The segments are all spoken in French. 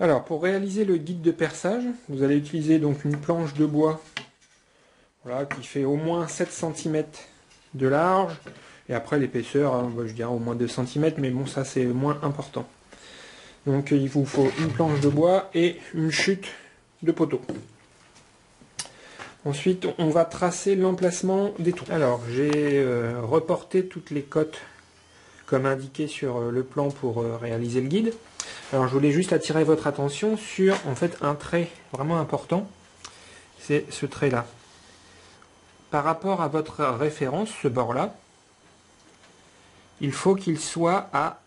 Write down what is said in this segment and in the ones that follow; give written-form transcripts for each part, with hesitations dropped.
Alors, pour réaliser le guide de perçage, vous allez utiliser donc une planche de bois, voilà, qui fait au moins 7 cm de large, et après l'épaisseur, hein, je dirais au moins 2 cm, mais bon, ça c'est moins important. Donc il vous faut une planche de bois et une chute de poteau. Ensuite, on va tracer l'emplacement des trous. Alors, j'ai reporté toutes les cotes comme indiqué sur le plan pour réaliser le guide. Alors, je voulais juste attirer votre attention sur en fait un trait vraiment important. C'est ce trait-là. Par rapport à votre référence, ce bord-là, il faut qu'il soit à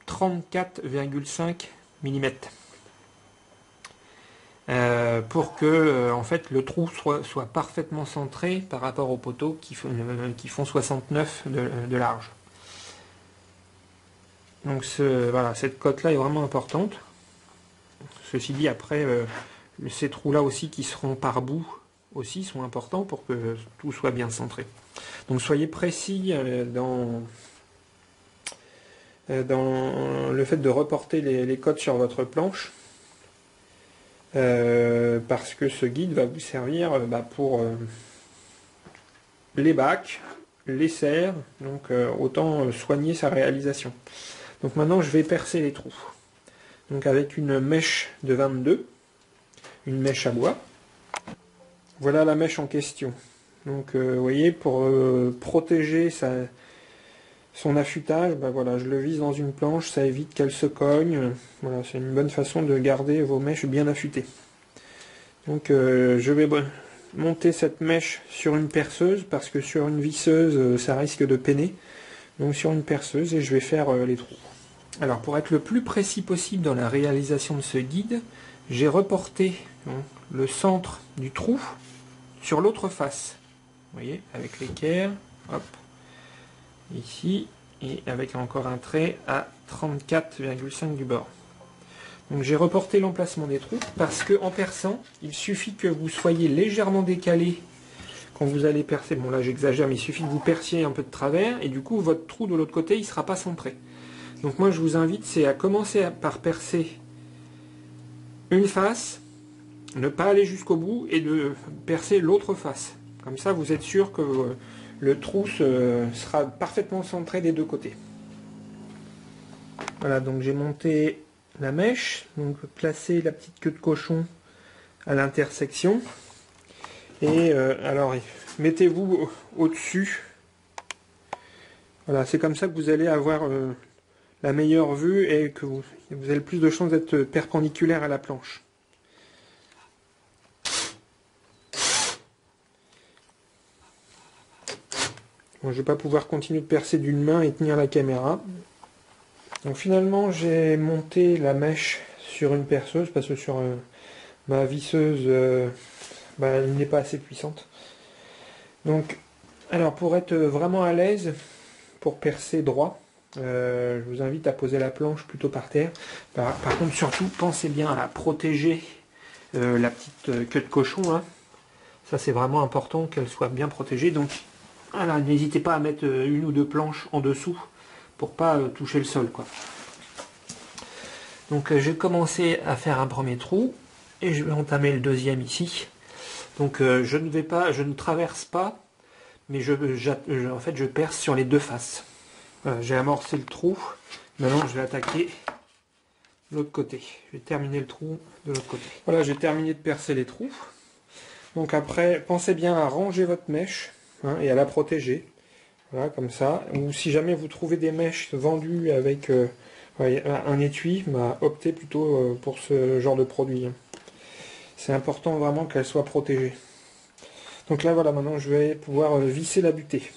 34,5 mm. Pour que en fait le trou soit parfaitement centré par rapport aux poteaux qui font 69 de large. Donc voilà, cette cote là est vraiment importante. Ceci dit, après ces trous là aussi qui seront par bout aussi sont importants pour que tout soit bien centré. Donc soyez précis dans le fait de reporter les cotes sur votre planche. Parce que ce guide va vous servir pour les bacs, les serres, donc autant soigner sa réalisation. Donc maintenant je vais percer les trous. Donc avec une mèche de 22, une mèche à bois. Voilà la mèche en question. Donc vous voyez, pour protéger son affûtage, voilà, je le vise dans une planche, ça évite qu'elle se cogne. Voilà, c'est une bonne façon de garder vos mèches bien affûtées. Donc je vais monter cette mèche sur une perceuse, parce que sur une visseuse, ça risque de peiner. Donc sur une perceuse, et je vais faire les trous. Alors pour être le plus précis possible dans la réalisation de ce guide, j'ai reporté le centre du trou sur l'autre face. Vous voyez, avec l'équerre, hop, ici, et avec encore un trait à 34,5 du bord. Donc j'ai reporté l'emplacement des trous parce que en perçant, il suffit que vous soyez légèrement décalé quand vous allez percer. Bon là j'exagère, mais il suffit que vous perciez un peu de travers et du coup votre trou de l'autre côté il ne sera pas centré. Donc moi je vous invite à commencer par percer une face, ne pas aller jusqu'au bout et de percer l'autre face. Comme ça vous êtes sûr que le trou sera parfaitement centré des deux côtés. Voilà, donc j'ai monté la mèche, donc placer la petite queue de cochon à l'intersection. Et alors mettez-vous au-dessus. Voilà, c'est comme ça que vous allez avoir la meilleure vue et que vous avez le plus de chances d'être perpendiculaire à la planche. Bon, je ne vais pas pouvoir continuer de percer d'une main et tenir la caméra. Donc finalement j'ai monté la mèche sur une perceuse parce que sur ma visseuse elle n'est pas assez puissante. Donc alors pour être vraiment à l'aise pour percer droit, je vous invite à poser la planche plutôt par terre. Par contre surtout pensez bien à protéger la petite queue de cochon hein. Ça c'est vraiment important qu'elle soit bien protégée. Donc voilà, n'hésitez pas à mettre une ou deux planches en dessous pour pas toucher le sol quoi. Donc j'ai commencé à faire un premier trou et je vais entamer le deuxième ici. Donc je ne traverse pas, mais en fait je perce sur les deux faces. Voilà, j'ai amorcé le trou. Maintenant je vais attaquer l'autre côté. Je vais terminer le trou de l'autre côté. Voilà, j'ai terminé de percer les trous. Donc après, pensez bien à ranger votre mèche hein, et à la protéger. Voilà, comme ça. Ou si jamais vous trouvez des mèches vendues avec un étui, optez plutôt pour ce genre de produit. C'est important vraiment qu'elle soit protégée. Donc là voilà, maintenant je vais pouvoir visser la butée.